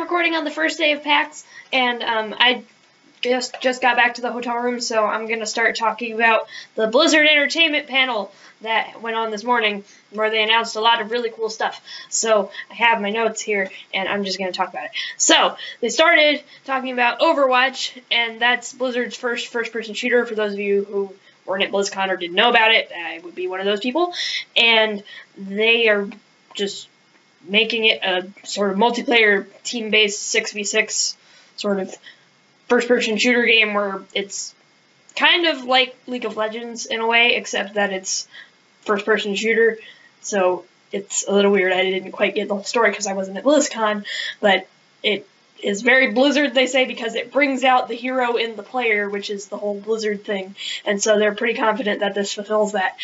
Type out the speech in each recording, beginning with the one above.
recording on the first day of PAX, and I just got back to the hotel room, so I'm going to start talking about the Blizzard Entertainment panel that went on this morning, where they announced a lot of really cool stuff. So I have my notes here, and I'm just going to talk about it. So they started talking about Overwatch, and that's Blizzard's first-person shooter. For those of you who weren't at BlizzCon or didn't know about it, I would be one of those people. And they are just making it a sort of multiplayer, team-based 6v6 sort of first-person shooter game where it's kind of like League of Legends in a way, except that it's first-person shooter. So it's a little weird. I didn't quite get the whole story because I wasn't at BlizzCon, but it is very Blizzard, they say, because it brings out the hero in the player, which is the whole Blizzard thing, and so they're pretty confident that this fulfills that.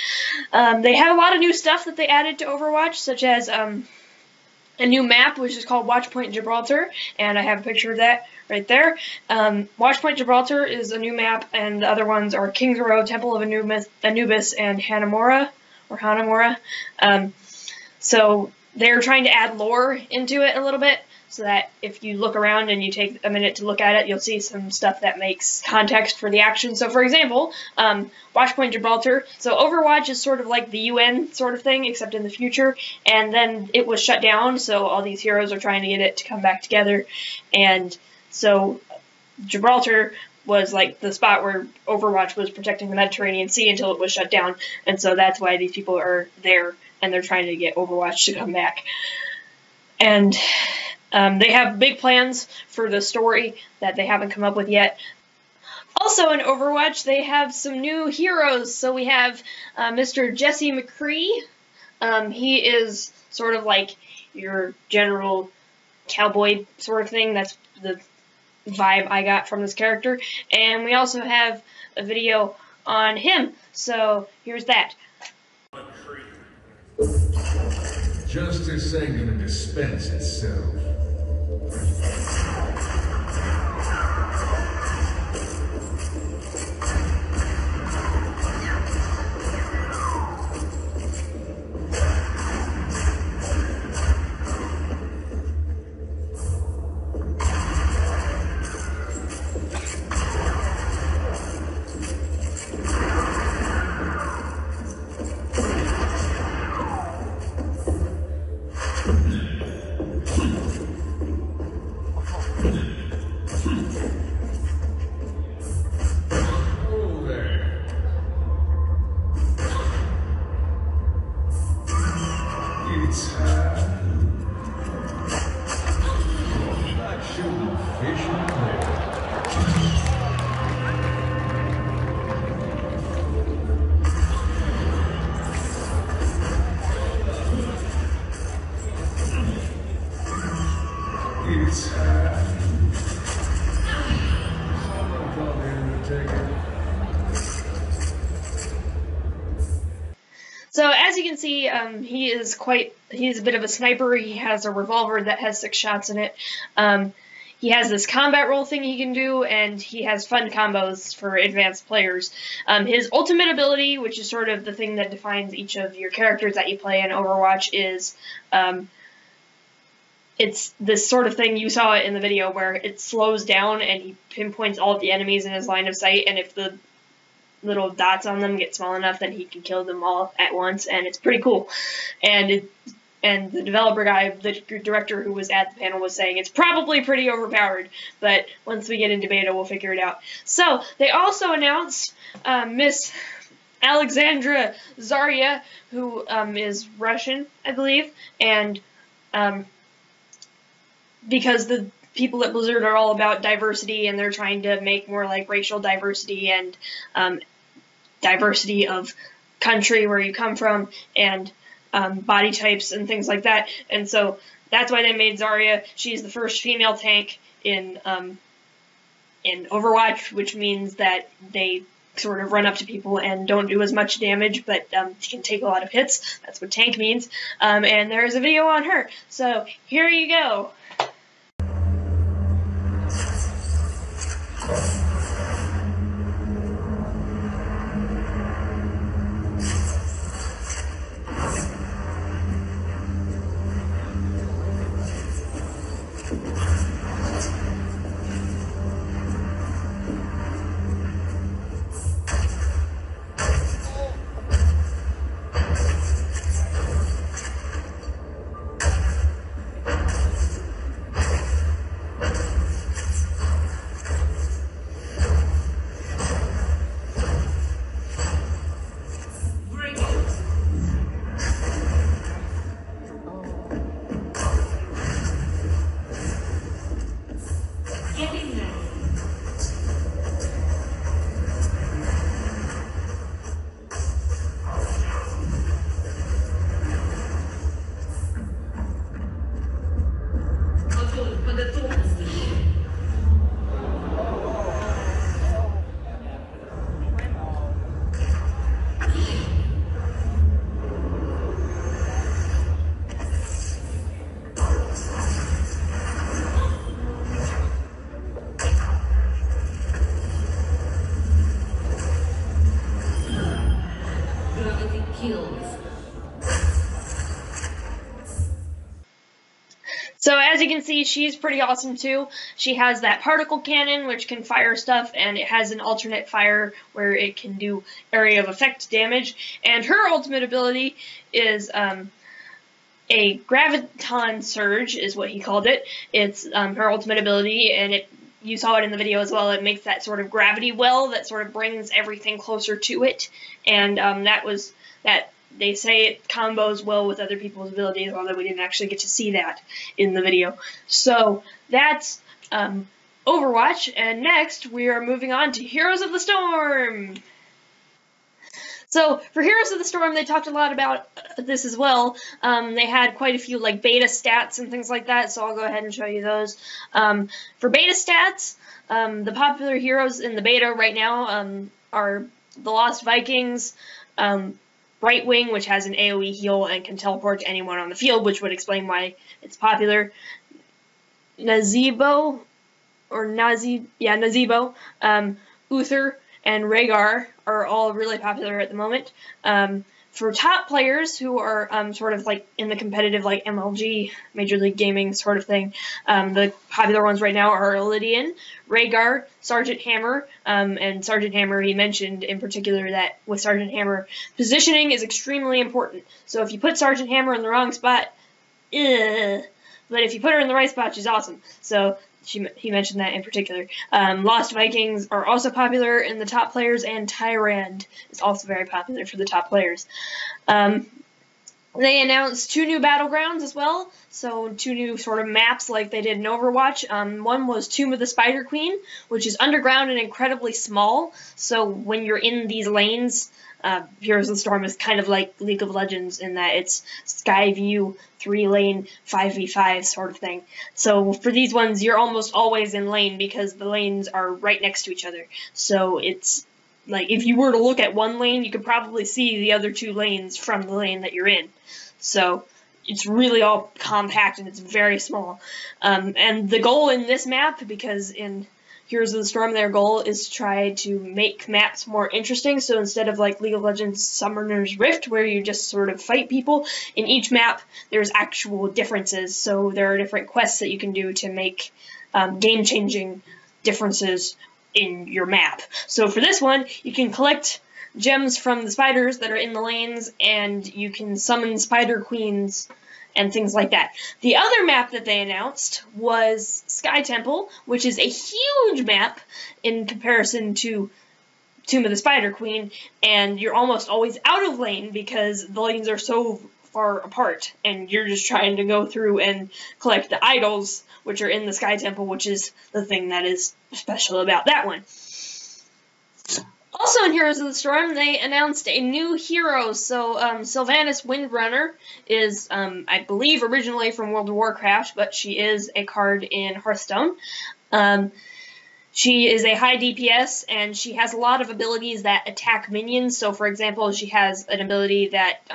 They have a lot of new stuff that they added to Overwatch, such as a new map, which is called Watchpoint Gibraltar, and I have a picture of that right there. Watchpoint Gibraltar is a new map, and the other ones are King's Row, Temple of Anubis, and Hanamura. So they're trying to add lore into it a little bit, so that if you look around and you take a minute to look at it, you'll see some stuff that makes context for the action. So, for example, Watchpoint Gibraltar. So Overwatch is sort of like the UN sort of thing, except in the future. And then it was shut down, so all these heroes are trying to get it to come back together. And so Gibraltar was like the spot where Overwatch was protecting the Mediterranean Sea until it was shut down. And so that's why these people are there, and they're trying to get Overwatch to come back. And they have big plans for the story that they haven't come up with yet. Also in Overwatch, they have some new heroes. So we have Mr. Jesse McCree. He is sort of like your general cowboy sort of thing. That's the vibe I got from this character. And we also have a video on him. So here's that. Justice ain't gonna dispense itself. So as you can see, he's a bit of a sniper. He has a revolver that has 6 shots in it. He has this combat roll thing he can do, and he has fun combos for advanced players. His ultimate ability, which is sort of the thing that defines each of your characters that you play in Overwatch, is it's this sort of thing, you saw it in the video, where it slows down and he pinpoints all of the enemies in his line of sight, and if the little dots on them get small enough, then he can kill them all at once, and it's pretty cool. And the developer guy, the director who was at the panel, was saying it's probably pretty overpowered, but once we get into beta, we'll figure it out. So they also announced Miss Alexandra Zarya, who is Russian, I believe, and because the people at Blizzard are all about diversity, and they're trying to make more like racial diversity and diversity of country where you come from, and body types and things like that. And so that's why they made Zarya. She's the first female tank in Overwatch, which means that they sort of run up to people and don't do as much damage, but can take a lot of hits. That's what tank means. And there's a video on her. So here you go. you can see, she's pretty awesome too. She has that particle cannon, which can fire stuff, and it has an alternate fire where it can do area of effect damage. And her ultimate ability is a graviton surge, is what he called it. It's her ultimate ability, and you saw it in the video as well. It makes that sort of gravity well that sort of brings everything closer to it, and that they say it combos well with other people's abilities, although we didn't actually get to see that in the video. So that's Overwatch, and next we are moving on to Heroes of the Storm. So for Heroes of the Storm, they talked a lot about this as well. They had quite a few like beta stats and things like that, so I'll go ahead and show you those. For beta stats, the popular heroes in the beta right now are the Lost Vikings, Brightwing, which has an AoE heal and can teleport to anyone on the field, which would explain why it's popular. Nazebo, Uther, and Rhaegar are all really popular at the moment. For top players who are sort of like in the competitive like MLG, Major League Gaming sort of thing, the popular ones right now are Lydian, Rhaegar, Sergeant Hammer, and Sergeant Hammer, he mentioned in particular that with Sergeant Hammer, positioning is extremely important. So if you put Sergeant Hammer in the wrong spot, but if you put her in the right spot, she's awesome. So he mentioned that in particular. Lost Vikings are also popular in the top players, and Tyrande is also very popular for the top players. They announced 2 new battlegrounds as well, so 2 new sort of maps like they did in Overwatch. One was Tomb of the Spider Queen, which is underground and incredibly small, so when you're in these lanes, Heroes of the Storm is kind of like League of Legends in that it's sky view, 3-lane, 5v5 sort of thing. So for these ones, you're almost always in lane because the lanes are right next to each other. So it's like if you were to look at one lane, you could probably see the other 2 lanes from the lane that you're in. So it's really all compact and it's very small. And the goal in this map, because in Heroes of the Storm, their goal is to try to make maps more interesting. So instead of like League of Legends Summoner's Rift, where you just sort of fight people, in each map there's actual differences. So there are different quests that you can do to make game-changing differences in your map. So for this one, you can collect gems from the spiders that are in the lanes, and you can summon spider queens and things like that. The other map that they announced was Sky Temple, which is a huge map in comparison to Tomb of the Spider Queen, and you're almost always out of lane because the lanes are so far apart, and you're just trying to go through and collect the idols, which are in the Sky Temple, which is the thing that is special about that one. Also in Heroes of the Storm, they announced a new hero. So Sylvanas Windrunner is, I believe, originally from World of Warcraft, but she is a card in Hearthstone. She is a high DPS, and she has a lot of abilities that attack minions. So, for example, she has an ability that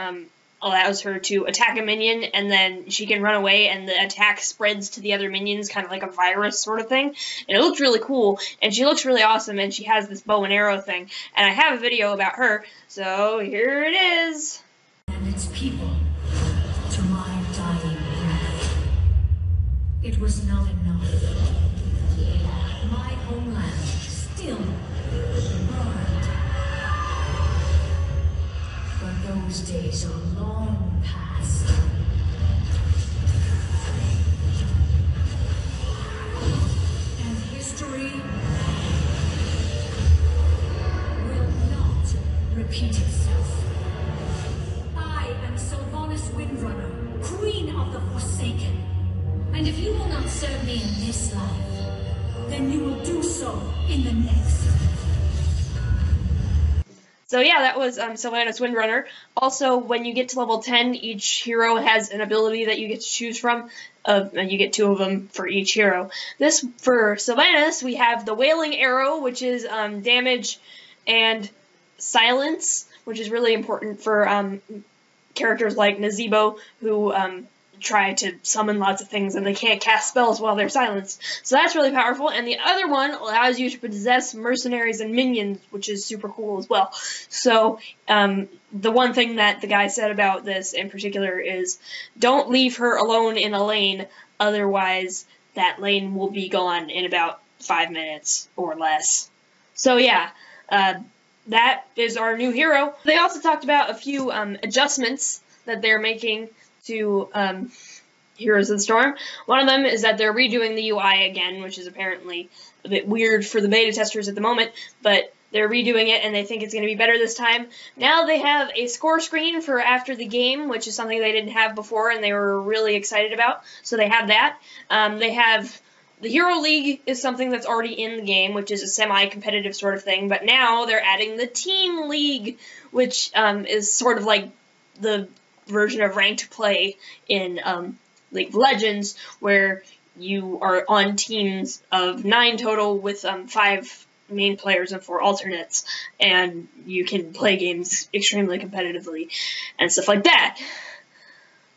allows her to attack a minion, and then she can run away, and the attack spreads to the other minions, kind of like a virus sort of thing. And it looks really cool, and she looks really awesome, and she has this bow and arrow thing. And I have a video about her, so here it is. And its people to my dying breath. It was not enough. My homeland still burned. But those days are long past. And history will not repeat itself. I am Sylvanas Windrunner, Queen of the Forsaken. And if you will not serve me in this life, then you will do so in the next. So yeah, that was Sylvanas Windrunner. Also, when you get to level 10, each hero has an ability that you get to choose from. And you get 2 of them for each hero. For Sylvanas, we have the Wailing Arrow, which is damage and silence, which is really important for characters like Nazebo, who try to summon lots of things and they can't cast spells while they're silenced. So that's really powerful. And the other one allows you to possess mercenaries and minions, which is super cool as well. So the one thing that the guy said about this in particular is don't leave her alone in a lane Otherwise, that lane will be gone in about 5 minutes or less. So yeah, that is our new hero. They also talked about a few adjustments that they're making to Heroes of the Storm. One of them is that they're redoing the UI again, which is apparently a bit weird for the beta testers at the moment, but they're redoing it and they think it's going to be better this time. Now they have a score screen for after the game, which is something they didn't have before and they were really excited about. So they have that. They have the Hero League is something that's already in the game, which is a semi-competitive sort of thing, but now they're adding the Team League, which is sort of like the version of ranked play in League of Legends, where you are on teams of 9 total with 5 main players and 4 alternates, and you can play games extremely competitively and stuff like that.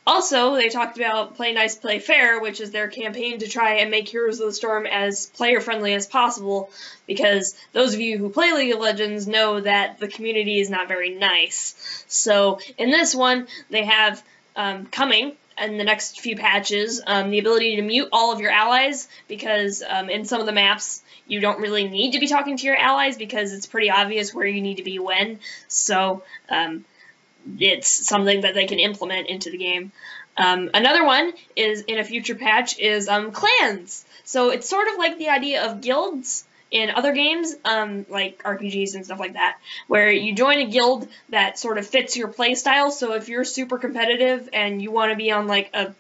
Also, they talked about Play Nice, Play Fair, which is their campaign to try and make Heroes of the Storm as player-friendly as possible, because those of you who play League of Legends know that the community is not very nice. So, in this one, they have coming in the next few patches the ability to mute all of your allies, because in some of the maps, you don't really need to be talking to your allies because it's pretty obvious where you need to be when. So, it's something that they can implement into the game. Another one is in a future patch is clans. So it's sort of like the idea of guilds in other games, like RPGs and stuff like that, where you join a guild that sort of fits your playstyle. So if you're super competitive and you want to be on like a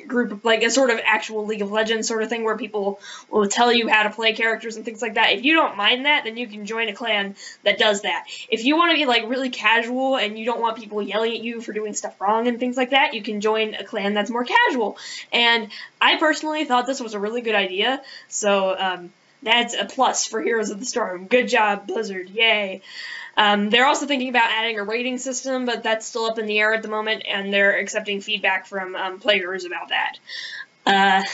group, like a sort of actual League of Legends sort of thing where people will tell you how to play characters and things like that, if you don't mind that, then you can join a clan that does that. If you want to be like really casual and you don't want people yelling at you for doing stuff wrong and things like that, you can join a clan that's more casual. And I personally thought this was a really good idea, so that's a plus for Heroes of the Storm. Good job, Blizzard. Yay. They're also thinking about adding a rating system, but that's still up in the air at the moment, and they're accepting feedback from players about that.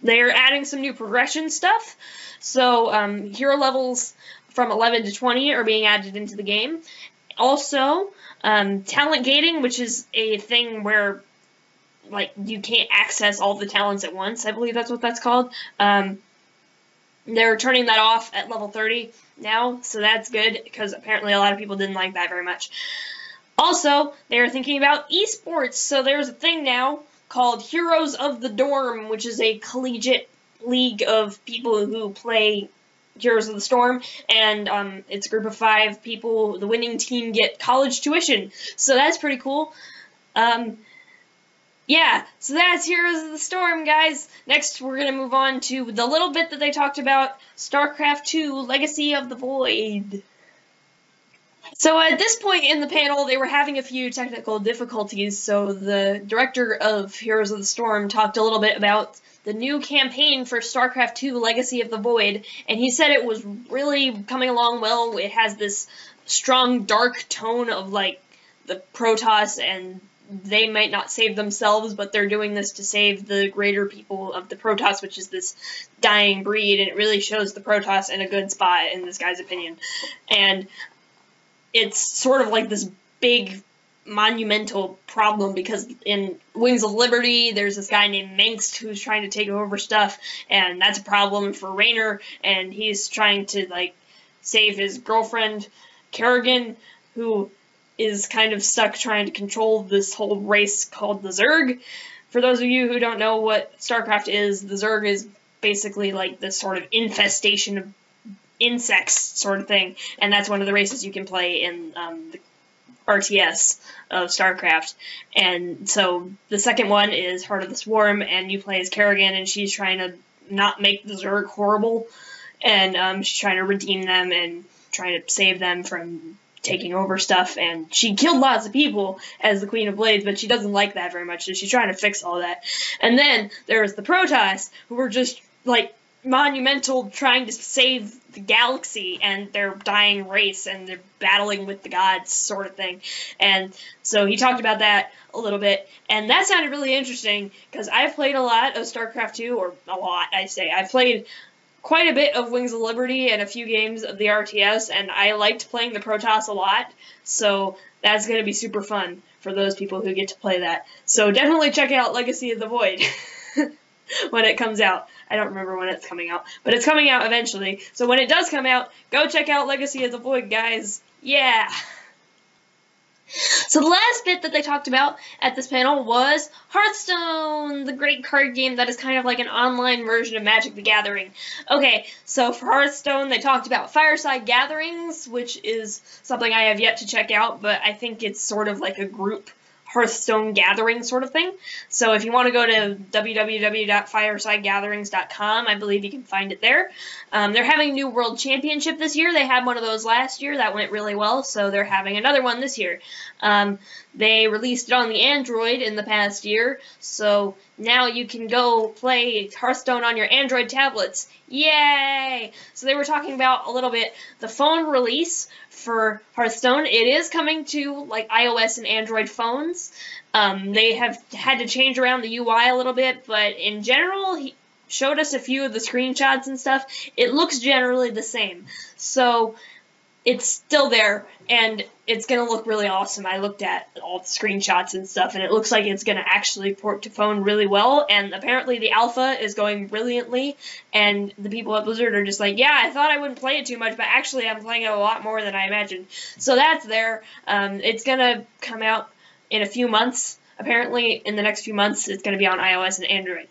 They're adding some new progression stuff. So hero levels from 11 to 20 are being added into the game. Also, talent gating, which is a thing where like you can't access all the talents at once. I believe that's what that's called. They're turning that off at level 30 now, so that's good, because apparently a lot of people didn't like that very much. Also, they're thinking about esports, so there's a thing now called Heroes of the Dorm, which is a collegiate league of people who play Heroes of the Storm, and it's a group of 5 people. The winning team get college tuition, so that's pretty cool. Yeah, so that's Heroes of the Storm, guys. Next, we're going to move on to the little bit that they talked about, StarCraft 2, Legacy of the Void. So at this point in the panel, they were having a few technical difficulties, so the director of Heroes of the Storm talked a little bit about the new campaign for StarCraft 2, Legacy of the Void, and he said it was really coming along well. It has this strong, dark tone of, like, the Protoss, and they might not save themselves, but they're doing this to save the greater people of the Protoss, which is this dying breed, and it really shows the Protoss in a good spot, in this guy's opinion. And it's sort of like this big, monumental problem, because in Wings of Liberty, there's this guy named Mengst who's trying to take over stuff, and that's a problem for Raynor, and he's trying to, like, save his girlfriend, Kerrigan, who is kind of stuck trying to control this whole race called the Zerg. For those of you who don't know what StarCraft is, the Zerg is basically like this sort of infestation of insects sort of thing, and that's one of the races you can play in the RTS of StarCraft. And so the second one is Heart of the Swarm, and you play as Kerrigan, and she's trying to not make the Zerg horrible, and she's trying to redeem them and trying to save them from taking over stuff, and she killed lots of people as the Queen of Blades, but she doesn't like that very much, so she's trying to fix all that. And then there's the Protoss, who were just, like, monumental, trying to save the galaxy and their dying race, and they're battling with the gods sort of thing. And so he talked about that a little bit, and that sounded really interesting, because I've played a lot of StarCraft 2, or a lot, I say. I've played quite a bit of Wings of Liberty and a few games of the RTS, and I liked playing the Protoss a lot, so that's going to be super fun for those people who get to play that. So definitely check out Legacy of the Void. when it comes out. I don't remember when it's coming out, but it's coming out eventually. So when it does come out, go check out Legacy of the Void, guys. Yeah! So the last bit that they talked about at this panel was Hearthstone, the great card game that is kind of like an online version of Magic the Gathering. Okay, so for Hearthstone, they talked about Fireside Gatherings, which is something I have yet to check out, but I think it's sort of like a group Hearthstone gathering sort of thing. So if you want to go to www.firesidegatherings.com, I believe you can find it there. They're having a new World Championship this year. They had one of those last year. That went really well, so they're having another one this year. They released it on the Android in the past year, so now you can go play Hearthstone on your Android tablets. Yay! So they were talking about a little bit the phone release for Hearthstone. It is coming to like iOS and Android phones. They have had to change around the UI a little bit, but in general, he showed us a few of the screenshots and stuff. It looks generally the same. So it's still there, and it's going to look really awesome. I looked at all the screenshots and stuff, and it looks like it's going to actually port to phone really well, and apparently the alpha is going brilliantly, and the people at Blizzard are just like, yeah, I thought I wouldn't play it too much, but actually I'm playing it a lot more than I imagined. So that's there. It's going to come out in a few months. Apparently, in the next few months, it's going to be on iOS and Android.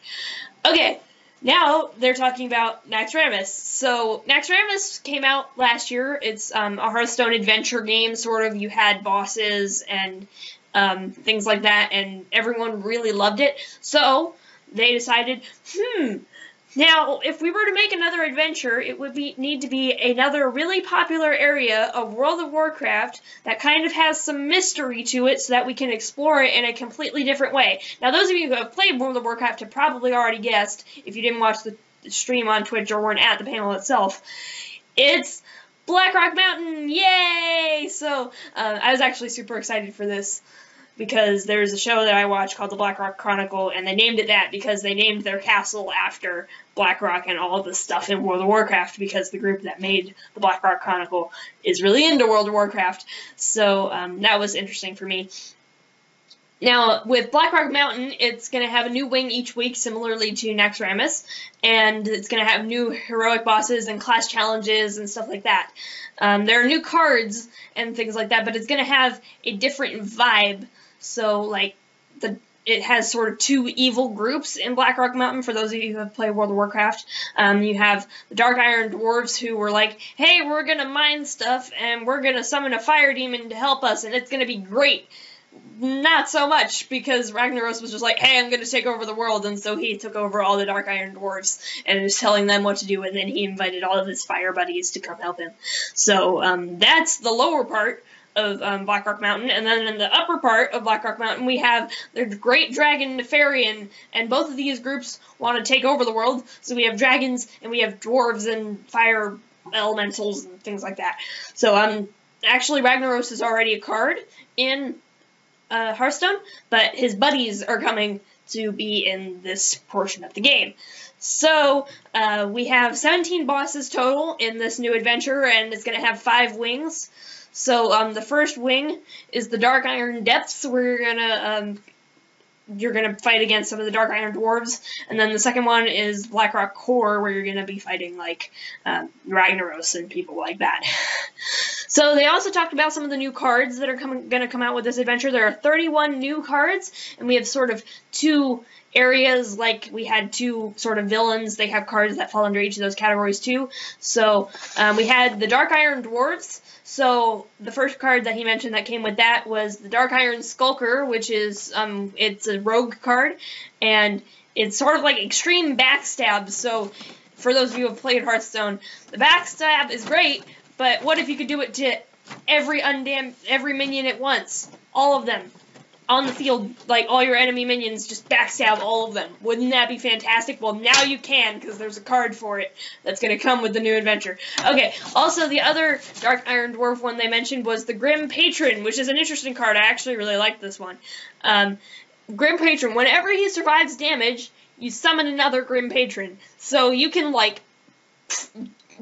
Okay. Now they're talking about Naxxramas. So Naxxramas came out last year. It's a Hearthstone adventure game, sort of. You had bosses and things like that, and everyone really loved it. So they decided, now if we were to make another adventure, it would need to be another really popular area of World of Warcraft that kind of has some mystery to it so that we can explore it in a completely different way. Now those of you who have played World of Warcraft have probably already guessed, if you didn't watch the stream on Twitch or weren't at the panel itself, it's Blackrock Mountain! Yay! So I was actually super excited for this, because there's a show that I watch called The Blackrock Chronicle, and they named it that because they named their castle after Blackrock and all the stuff in World of Warcraft, because the group that made The Blackrock Chronicle is really into World of Warcraft. So that was interesting for me. Now, with Blackrock Mountain, it's going to have a new wing each week, similarly to Naxxramas, and it's going to have new heroic bosses and class challenges and stuff like that. There are new cards and things like that, but it's going to have a different vibe. So, like, it has sort of two evil groups in Blackrock Mountain, for those of you who have played World of Warcraft. You have the Dark Iron Dwarves, who were like, hey, we're going to mine stuff, and we're going to summon a fire demon to help us, and it's going to be great. Not so much, because Ragnaros was just like, hey, I'm going to take over the world, and so he took over all the Dark Iron Dwarves, and was telling them what to do, and then he invited all of his fire buddies to come help him. So, that's the lower part of Blackrock Mountain, and then in the upper part of Blackrock Mountain we have the Great Dragon Nefarian, and both of these groups want to take over the world, so we have dragons, and we have dwarves, and fire elementals, and things like that. So, actually Ragnaros is already a card in Hearthstone, but his buddies are coming to be in this portion of the game. So, we have 17 bosses total in this new adventure, and it's going to have 5 wings. So, the first wing is the Dark Iron Depths, where you're gonna fight against some of the Dark Iron Dwarves, and then the second one is Blackrock Core, where you're gonna be fighting, like, Ragnaros and people like that. So they also talked about some of the new cards that are gonna come out with this adventure. There are 31 new cards, and we have sort of 2 areas, like we had 2 sort of villains. They have cards that fall under each of those categories too. So we had the Dark Iron Dwarves. So the first card that he mentioned that came with that was the Dark Iron Skulker, which is it's a rogue card, and it's sort of like extreme backstab. So for those of you who have played Hearthstone, the backstab is great, but what if you could do it to every minion at once, all of them? On the field, like, all your enemy minions, just backstab all of them. Wouldn't that be fantastic? Well, now you can, because there's a card for it that's going to come with the new adventure. Okay, also, the other Dark Iron Dwarf one they mentioned was the Grim Patron, which is an interesting card. I actually really like this one. Grim Patron, whenever he survives damage, you summon another Grim Patron. So you can, like,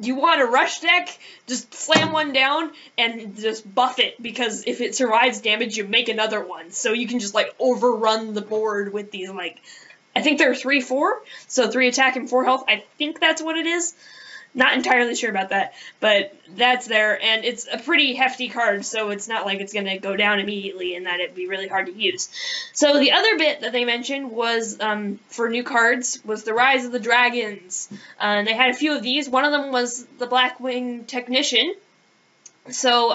you want a rush deck, just slam one down and just buff it, because if it survives damage, you make another one. So you can just, like, overrun the board with these, like, I think they're 3/4, so 3 attack and 4 health. I think that's what it is. Not entirely sure about that, but that's there, and it's a pretty hefty card, so it's not like it's going to go down immediately and that it'd be really hard to use. So the other bit that they mentioned was, for new cards, was the Rise of the Dragons. They had a few of these. One of them was the Blackwing Technician. So,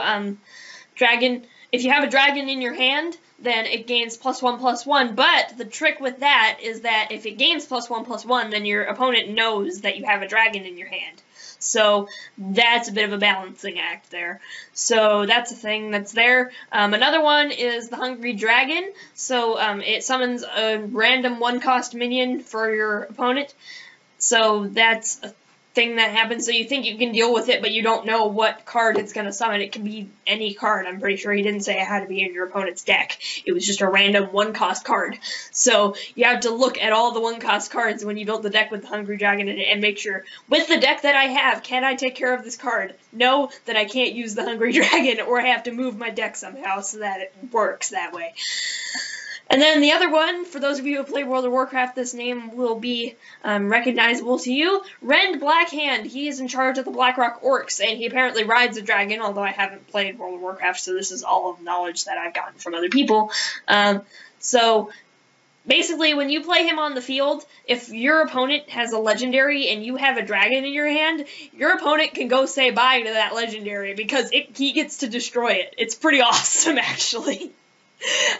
dragon, if you have a dragon in your hand, then it gains +1/+1, but the trick with that is that if it gains +1/+1, then your opponent knows that you have a dragon in your hand. So that's a bit of a balancing act there. So that's a thing that's there. Another one is the Hungry Dragon. So it summons a random 1-cost minion for your opponent. So that's a thing that happens. So you think you can deal with it, but you don't know what card it's going to summon. It can be any card. I'm pretty sure he didn't say it had to be in your opponent's deck. It was just a random 1-cost card. So you have to look at all the 1-cost cards when you build the deck with the Hungry Dragon in it and make sure, with the deck that I have, can I take care of this card? No, that I can't use the Hungry Dragon, or I have to move my deck somehow so that it works that way. And then the other one, for those of you who play World of Warcraft, this name will be recognizable to you. Rend Blackhand. He is in charge of the Blackrock Orcs, and he apparently rides a dragon, although I haven't played World of Warcraft, so this is all of knowledge that I've gotten from other people. So basically, when you play him on the field, if your opponent has a legendary and you have a dragon in your hand, your opponent can go say bye to that legendary because he gets to destroy it. It's pretty awesome, actually.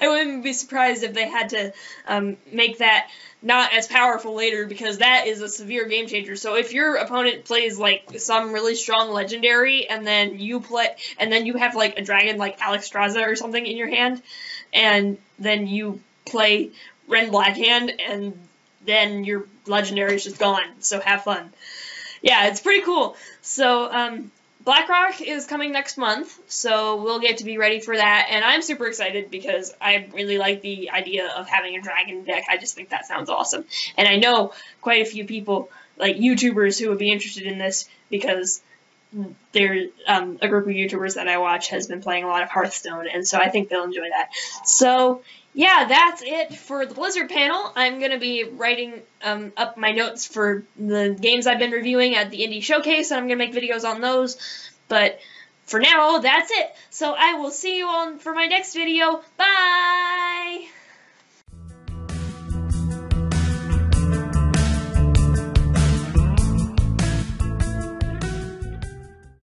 I wouldn't be surprised if they had to make that not as powerful later, because that is a severe game changer. So if your opponent plays like some really strong legendary, and then you have like a dragon like Alexstrasza or something in your hand, and then you play Rend Blackhand, and then your legendary is just gone. So have fun. Yeah, it's pretty cool. So Blackrock is coming next month, so we'll get to be ready for that, and I'm super excited because I really like the idea of having a dragon deck. I just think that sounds awesome, and I know quite a few people, like YouTubers, who would be interested in this because there's a group of YouTubers that I watch has been playing a lot of Hearthstone, and so I think they'll enjoy that. So yeah, that's it for the Blizzard panel. I'm going to be writing up my notes for the games I've been reviewing at the Indie Showcase, and I'm going to make videos on those. But for now, that's it. So I will see you all for my next video. Bye!